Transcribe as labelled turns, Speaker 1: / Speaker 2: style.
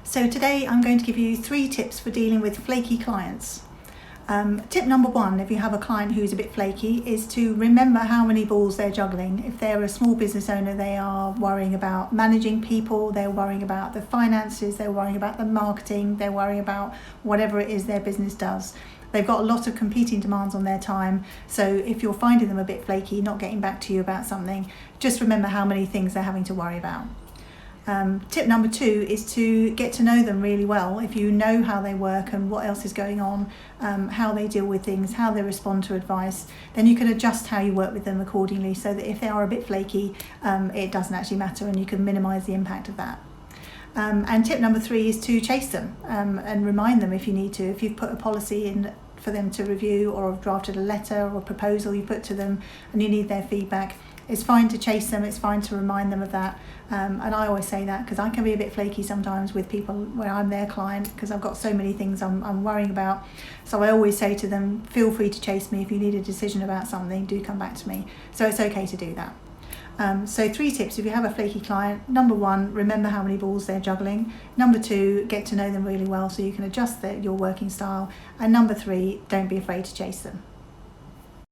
Speaker 1: So today I'm going to give you 3 tips for dealing with flaky clients. Tip number 1, if you have a client who's a bit flaky, is to remember how many balls they're juggling. If they're a small business owner, they are worrying about managing people, they're worrying about the finances, they're worrying about the marketing, they're worrying about whatever it is their business does. They've got a lot of competing demands on their time, so if you're finding them a bit flaky, not getting back to you about something, just remember how many things they're having to worry about. Tip number 2 is to get to know them really well. If you know how they work and what else is going on, how they deal with things, how they respond to advice, then you can adjust how you work with them accordingly so that if they are a bit flaky, it doesn't actually matter and you can minimise the impact of that. And tip number 3 is to chase them and remind them if you need to. If you've put a policy in for them to review or have drafted a letter or a proposal you put to them and you need their feedback, it's fine to chase them, it's fine to remind them of that. And I always say that because I can be a bit flaky sometimes with people where I'm their client because I've got so many things I'm worrying about. So I always say to them, feel free to chase me. If you need a decision about something, do come back to me. So it's okay to do that. So 3 tips if you have a flaky client. Number 1, remember how many balls they're juggling. Number 2, get to know them really well so you can adjust your working style. And number 3, don't be afraid to chase them.